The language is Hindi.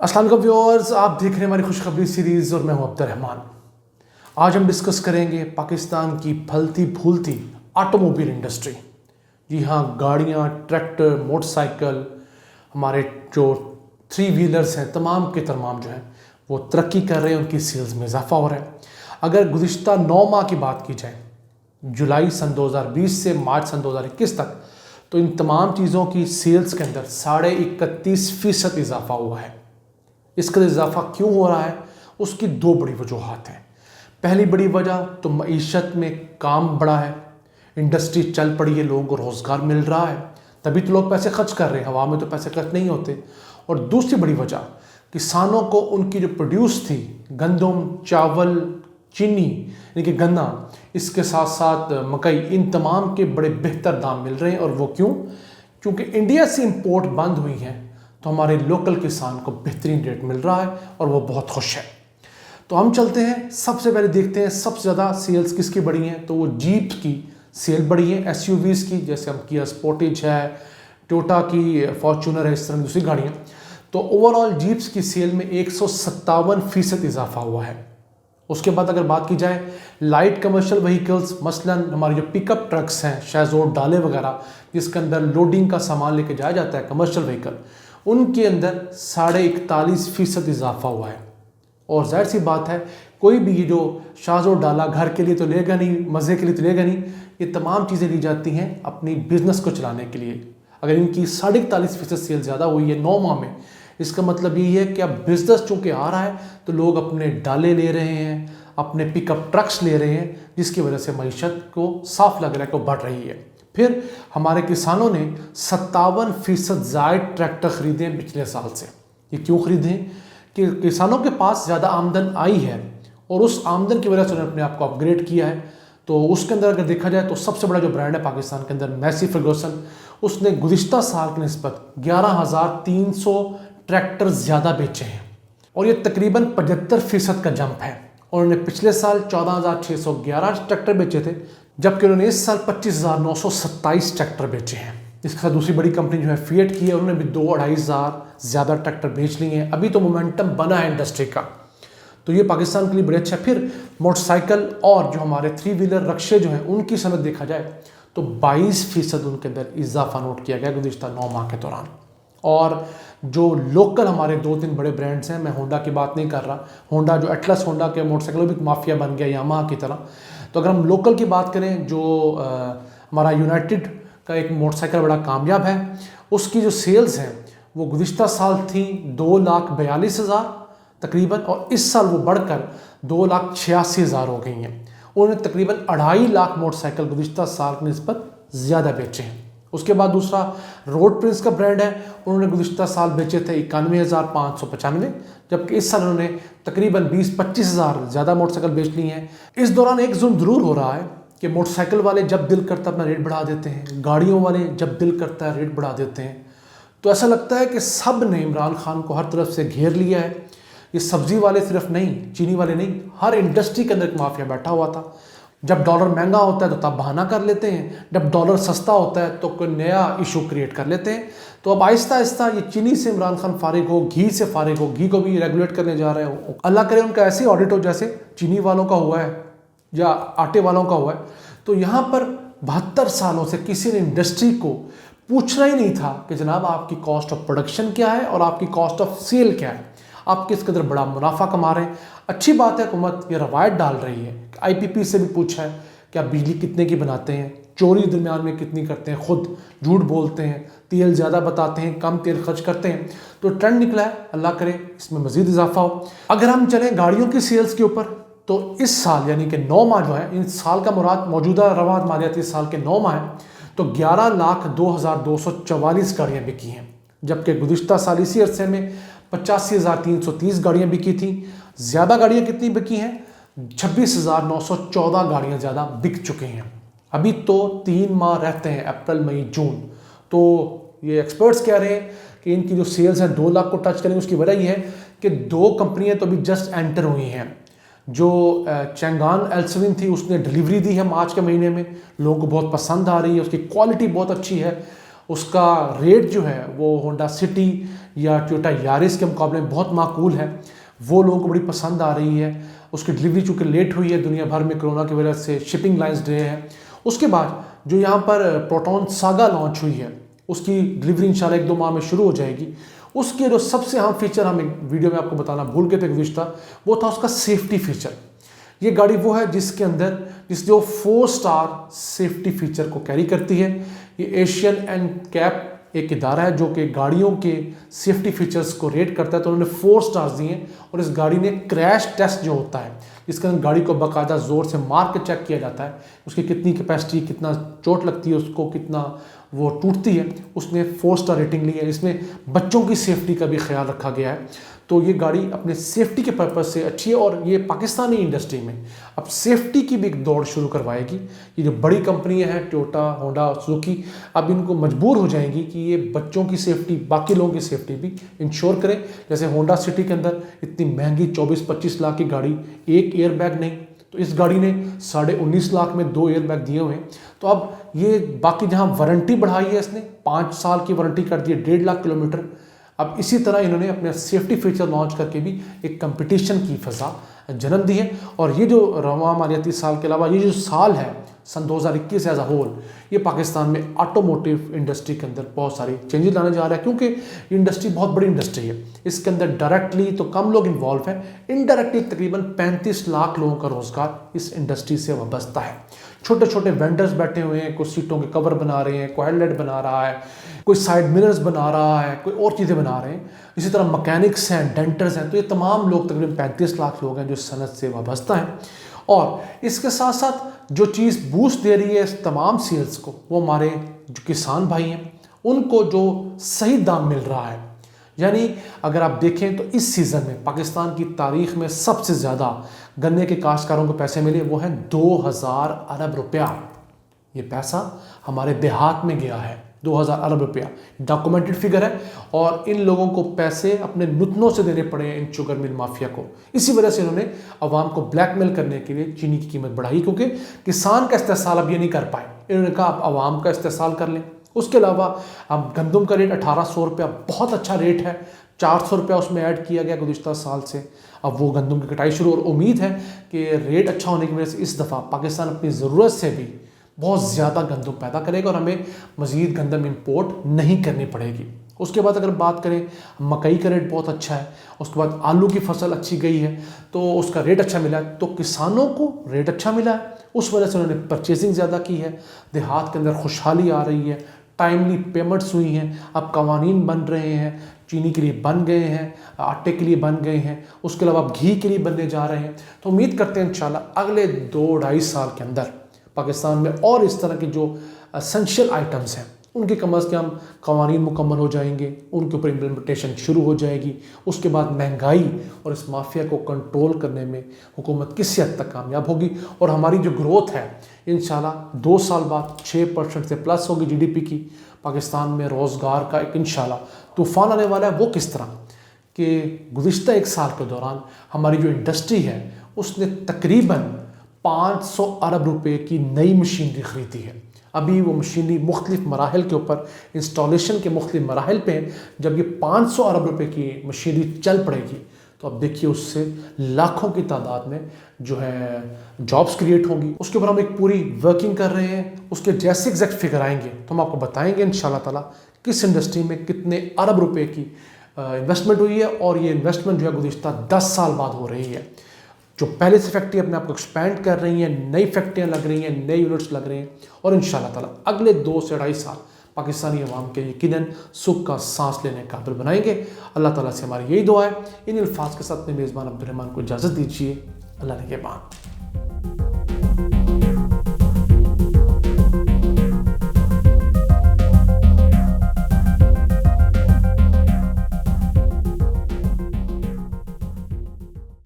अस्सलाम वालेकुम व्यूअर्स, आप देख रहे हैं हमारी खुशखबरी सीरीज़ और मैं हूं अब्दुर्रहमान। आज हम डिस्कस करेंगे पाकिस्तान की फलती फूलती ऑटोमोबाइल इंडस्ट्री। जी हाँ, गाड़ियां, ट्रैक्टर, मोटरसाइकिल, हमारे जो थ्री व्हीलर्स हैं, तमाम के तमाम जो हैं वो तरक्की कर रहे हैं, उनकी सेल्स में इजाफा हो रहा है। अगर गुज़िश्ता 9 माह की बात की जाए, जुलाई सन 2020 से मार्च सन 2021 तक, तो इन तमाम चीज़ों की सेल्स के अंदर 31.5% इजाफा हुआ है। इसका इजाफा क्यों हो रहा है, उसकी दो बड़ी वजूहत हैं। पहली बड़ी वजह तो मईशत में काम बढ़ा है, इंडस्ट्री चल पड़ी है, लोगों को रोज़गार मिल रहा है, तभी तो लोग पैसे खर्च कर रहे हैं, हवा में तो पैसे खर्च नहीं होते। और दूसरी बड़ी वजह, किसानों को उनकी जो प्रोड्यूस थी, गंदम, चावल, चीनी यानी कि गन्ना, इसके साथ साथ मकई, इन तमाम के बड़े बेहतर दाम मिल रहे हैं। और वो क्यों? क्योंकि इंडिया से इंपोर्ट बंद हुई है, तो हमारे लोकल किसान को बेहतरीन रेट मिल रहा है और वो बहुत खुश है। तो हम चलते हैं, सबसे पहले देखते हैं सबसे ज़्यादा सेल्स किसकी बढ़ी हैं। तो वो जीप की सेल बढ़ी है, एसयूवीज़ की, जैसे हम किया स्पोर्टेज है, टोयोटा की फॉर्च्यूनर है, इस तरह की दूसरी गाड़ियाँ। तो ओवरऑल जीप्स की सेल में 157% इजाफा हुआ है। उसके बाद अगर बात की जाए लाइट कमर्शियल व्हीकल्स, मसलन हमारी जो पिकअप ट्रक्स हैं, शेजोर डाले वगैरह, जिसके अंदर लोडिंग का सामान लेके जाया जाता है, कमर्शियल व्हीकल, उनके अंदर 41.5% इजाफा हुआ है। और जाहिर सी बात है, कोई भी ये जो शाजो डाला घर के लिए तो लेगा नहीं, मज़े के लिए तो लेगा नहीं, ये तमाम चीज़ें ली जाती हैं अपनी बिजनेस को चलाने के लिए। अगर इनकी 41.5% सेल ज़्यादा हुई है 9 माह में, इसका मतलब यही है कि अब बिजनेस चूँकि आ रहा है तो लोग अपने डाले ले रहे हैं, अपने पिकअप ट्रक्स ले रहे हैं, जिसकी वजह से मईशत को साफ लग रहा है कि बढ़ रही है। फिर हमारे किसानों ने 57% ज़ायद ट्रैक्टर खरीदे हैं पिछले साल से। ये क्यों खरीदे हैं? कि किसानों के पास ज़्यादा आमदन आई है और उस आमदन की वजह से उन्होंने अपने आप को अपग्रेड किया है। तो उसके अंदर अगर देखा जाए तो सबसे बड़ा जो ब्रांड है पाकिस्तान के अंदर, मैसी फर्गूसन, उसने गुज़िश्ता साल की निस्बत 11,300 ट्रैक्टर ज़्यादा बेचे हैं और ये तकरीबन 75% का जंप है। और उन्होंने पिछले साल 14,611 ट्रैक्टर बेचे थे, जबकि उन्होंने इस साल 25,927 ट्रैक्टर बेचे हैं। इसके साथ दूसरी बड़ी कंपनी जो है फिएट की है, उन्होंने भी 2-2,500 ज़्यादा ट्रैक्टर बेच लिए हैं। अभी तो मोमेंटम बना है इंडस्ट्री का, तो ये पाकिस्तान के लिए बड़े अच्छा है। फिर मोटरसाइकिल और जो हमारे थ्री व्हीलर रक्शे जो हैं, उनकी सनत देखा जाए तो 22% उनके अंदर इजाफा नोट किया गया गुज़िश्ता 9 माह के दौरान। और जो लोकल हमारे 2-3 बड़े ब्रांड्स हैं, मैं होंडा की बात नहीं कर रहा, होंडा जो एटलस होंडा के मोटरसाइकिल भी माफिया बन गया यामाहा की तरह। तो अगर हम लोकल की बात करें, जो हमारा यूनाइटेड का एक मोटरसाइकिल बड़ा कामयाब है, उसकी जो सेल्स हैं वो गुज़िश्ता साल थी 2,42,000 तकरीबन, और इस साल वो बढ़कर 2,86,000 हो गई हैं। उन्होंने तकरीबन 2.5 लाख मोटरसाइकिल गुज़िश्ता साल की निस्बत ज़्यादा बेचे हैं। उसके बाद दूसरा रोड प्रिंस का ब्रांड है, उन्होंने गुज़िश्ता साल बेचे थे 91,595, जबकि इस साल उन्होंने तकरीबन 20-25,000 ज़्यादा मोटरसाइकिल बेच ली हैं। इस दौरान एक जुल्म ज़रूर हो रहा है कि मोटरसाइकिल वाले जब दिल करता अपना रेट बढ़ा देते हैं, गाड़ियों वाले जब दिल करता है रेट बढ़ा देते हैं। तो ऐसा लगता है कि सब ने इमरान खान को हर तरफ से घेर लिया है। ये सब्ज़ी वाले सिर्फ नहीं, चीनी वाले नहीं, हर इंडस्ट्री के अंदर एक माफिया बैठा हुआ था। जब डॉलर महंगा होता है तो तब बहाना कर लेते हैं, जब डॉलर सस्ता होता है तो कोई नया इशू क्रिएट कर लेते हैं। तो अब आहिस्ता आहिस्ता ये चीनी से इमरान खान फारिग हो, घी से फारिग हो, घी को भी रेगुलेट करने जा रहे हो। अल्लाह करे उनका ऐसे ऑडिट हो जैसे चीनी वालों का हुआ है या आटे वालों का हुआ है। तो यहाँ पर 72 सालों से किसी ने इंडस्ट्री को पूछना ही नहीं था कि जनाब आपकी कॉस्ट ऑफ प्रोडक्शन क्या है और आपकी कॉस्ट ऑफ सेल क्या है, आप किस कदर बड़ा मुनाफा कमा रहे हैं। अच्छी बात है, हुकूमत ये रवायत डाल रही है। IPP से भी पूछा है कि आप बिजली कितने की बनाते हैं, चोरी दरमियान में कितनी करते हैं, खुद झूठ बोलते हैं, तेल ज़्यादा बताते हैं, कम तेल खर्च करते हैं। तो ट्रेंड निकला है, अल्लाह करे इसमें मज़ीद इजाफा हो। अगर हम चलें गाड़ियों की सेल्स के ऊपर, तो इस साल यानी कि 9 माह जो है, इन साल का मुराद मौजूदा रवा मालियाती साल के 9 माह है, तो 11,02,244 गाड़ियाँ बिकी हैं, जबकि गुज़िश्ता साल इसी अरसे में 85,330 गाड़ियाँ बिकी थी। ज़्यादा गाड़ियाँ कितनी बिकी हैं? 26,914 गाड़ियाँ ज़्यादा बिक चुकी हैं। अभी तो 3 माह रहते हैं, अप्रैल, मई, जून। तो ये एक्सपर्ट्स कह रहे हैं कि इनकी जो सेल्स हैं 2 लाख को टच करेंगे। उसकी वजह यह है कि 2 कंपनियाँ तो अभी जस्ट एंटर हुई हैं। जो चैंगान एल्सविन थी, उसने डिलीवरी दी है मार्च के महीने में, लोगों को बहुत पसंद आ रही है, उसकी क्वालिटी बहुत अच्छी है उसका रेट जो है वो होंडा सिटी या टोयोटा यारिस के मुकाबले में बहुत माकूल है, वो लोगों को बड़ी पसंद आ रही है। उसकी डिलीवरी चूँकि लेट हुई है, दुनिया भर में कोरोना की वजह से शिपिंग लाइन्स डिले हैं। उसके बाद जो यहाँ पर प्रोटॉन सागा लॉन्च हुई है, उसकी डिलीवरी इंशाल्लाह 1-2 माह में शुरू हो जाएगी। उसके जो सबसे अहम फीचर हम एक वीडियो में आपको बताना भूल गए थे विश था, वो था उसका सेफ्टी फीचर। ये गाड़ी वो है जिसके अंदर जो 4 स्टार सेफ्टी फीचर को कैरी करती है। ये एशियन एंड कैप एक इदारा है जो कि गाड़ियों के सेफ्टी फीचर्स को रेट करता है, तो उन्होंने 4 स्टार्स दिए। और इस गाड़ी ने क्रैश टेस्ट जो होता है, जिसके अंदर गाड़ी को बाकायदा ज़ोर से मार के चेक किया जाता है, उसकी कितनी कैपेसिटी, कितना चोट लगती है उसको, कितना वो टूटती है, उसने 4 स्टार रेटिंग ली है। इसमें बच्चों की सेफ्टी का भी ख्याल रखा गया है। तो ये गाड़ी अपने सेफ्टी के पर्पज़ से अच्छी है और ये पाकिस्तानी इंडस्ट्री में अब सेफ्टी की भी एक दौड़ शुरू करवाएगी। ये जो बड़ी कंपनियां हैं टोयोटा, होंडा, सुजुकी, अब इनको मजबूर हो जाएंगी कि ये बच्चों की सेफ्टी, बाकी लोगों की सेफ्टी भी इंश्योर करें। जैसे होंडा सिटी के अंदर इतनी महंगी 24-25 लाख की गाड़ी, एक एयर बैग नहीं, तो इस गाड़ी ने 19.5 लाख में 2 एयर बैग दिए हुए हैं। तो अब ये बाकी जहाँ वारंटी बढ़ाई है इसने, 5 साल की वारंटी कर दी है, 1.5 लाख किलोमीटर। अब इसी तरह इन्होंने अपने सेफ्टी फीचर लॉन्च करके भी एक कंपटीशन की फजा जन्म दी है। और ये जो रवा मालियाती साल के अलावा ये जो साल है सन 2021 एज अ होल, ये पाकिस्तान में ऑटोमोटिव इंडस्ट्री के अंदर बहुत सारी चेंजेस लाने जा रहा है, क्योंकि ये इंडस्ट्री बहुत बड़ी इंडस्ट्री है। इसके अंदर डायरेक्टली तो कम लोग इन्वॉल्व हैं, इनडायरेक्टली तकरीबन 35 लाख लोगों का रोजगार इस इंडस्ट्री से वाबस्ता है। छोटे छोटे वेंडर्स बैठे हुए हैं, कोई सीटों के कवर बना रहे हैं, कोई हेडलाइट बना रहा है, कोई साइड मिरर्स बना रहा है, कोई और चीज़ें बना रहे हैं। इसी तरह मैकेनिक्स हैं, डेंटर्स हैं। तो ये तमाम लोग तकरीबन 35 लाख लोग हैं जो सनत से वाबस्ता हैं। और इसके साथ साथ जो चीज़ बूस्ट दे रही है इस तमाम सेल्स को, वो हमारे जो किसान भाई हैं उनको जो सही दाम मिल रहा है। यानी अगर आप देखें तो इस सीज़न में पाकिस्तान की तारीख में सबसे ज़्यादा गन्ने के काश्तकारों को पैसे मिले, वो हैं 2000 अरब रुपया। ये पैसा हमारे देहात में गया है, 2000 अरब रुपया, डॉक्यूमेंटेड फिगर है। और इन लोगों को पैसे अपने नुतनों से देने पड़े हैं इन शुगर मिल माफिया को। इसी वजह से इन्होंने अवाम को ब्लैकमेल करने के लिए चीनी की कीमत बढ़ाई, क्योंकि किसान का इस्तेसाल अब ये नहीं कर पाए। इन्होंने कहा आप अवाम का इस्तेसाल कर लें। उसके अलावा अब गंदम का रेट 1800 रुपया बहुत अच्छा रेट है, 400 रुपया उसमें ऐड किया गया गुज़िश्ता साल से। अब वो गंदम की कटाई शुरू, और उम्मीद है कि रेट अच्छा होने की वजह से इस दफ़ा पाकिस्तान अपनी ज़रूरत से भी बहुत ज़्यादा गंदम पैदा करेगा और हमें मज़ीद गंदम इंपोर्ट नहीं करनी पड़ेगी। उसके बाद अगर बात करें, मकई का रेट बहुत अच्छा है। उसके बाद आलू की फसल अच्छी गई है तो उसका रेट अच्छा मिला है, तो किसानों को रेट अच्छा मिला है, उस वजह से उन्होंने परचेजिंग ज़्यादा की है। देहात के अंदर खुशहाली आ रही है, टाइमली पेमेंट्स हुई हैं, अब कवानीन बन रहे हैं, चीनी के लिए बन गए हैं, आटे के लिए बन गए हैं, उसके अलावा अब घी के लिए बनने जा रहे हैं। तो उम्मीद करते हैं इंशाल्लाह अगले 2-2.5 साल के अंदर पाकिस्तान में और इस तरह के जो एसेंशियल आइटम्स हैं उनके कम अज़ कम कवानीन मुकम्मल हो जाएंगे, उनके ऊपर इम्प्लीमेंटेशन शुरू हो जाएगी। उसके बाद महंगाई और इस माफिया को कंट्रोल करने में हुकूमत किसी हद तक कामयाब होगी। और हमारी जो ग्रोथ है इंशाल्लाह 2 साल बाद 6% से प्लस होगी जीडीपी की। पाकिस्तान में रोज़गार का एक इंशाल्लाह तूफ़ान आने वाला है। वो किस तरह कि गुज़िश्ता 1 साल के दौरान हमारी जो इंडस्ट्री है उसने तकरीबन 500 अरब रुपए की नई मशीनरी ख़रीदी है। अभी वो मशीनरी मुख्तलिफ मराहल के ऊपर, इंस्टॉलेशन के मुख्तलिफ मराहल पे हैं। जब ये 500 अरब रुपए की मशीनरी चल पड़ेगी तो अब देखिए उससे लाखों की तादाद में जो है जॉब्स क्रिएट होंगी। उसके ऊपर हम एक पूरी वर्किंग कर रहे हैं, उसके जैसे एग्जैक्ट फिगर आएंगे तो हम आपको बताएंगे इंशाल्लाह ताला किस इंडस्ट्री में कितने अरब रुपए की इन्वेस्टमेंट हुई है। और ये इन्वेस्टमेंट जो है गुज़िश्ता 10 साल बाद हो रही है। जो पहले से फैक्ट्री अपने आप को एक्सपैंड कर रही हैं, नई फैक्ट्रियाँ लग रही हैं, नए यूनिट्स लग रहे हैं। और इंशाल्लाह ताला अगले 2 से 2.5 साल पाकिस्तानी अवाम के यकीनन सुख का सांस लेने का काबिल बनाएंगे। अल्लाह ताला से हमारी यही दुआ है। इन अल्फाज के साथ अपने मेज़बान अब्दुर्रहमान को इजाज़त दीजिए। अल्लाह ने के बाद।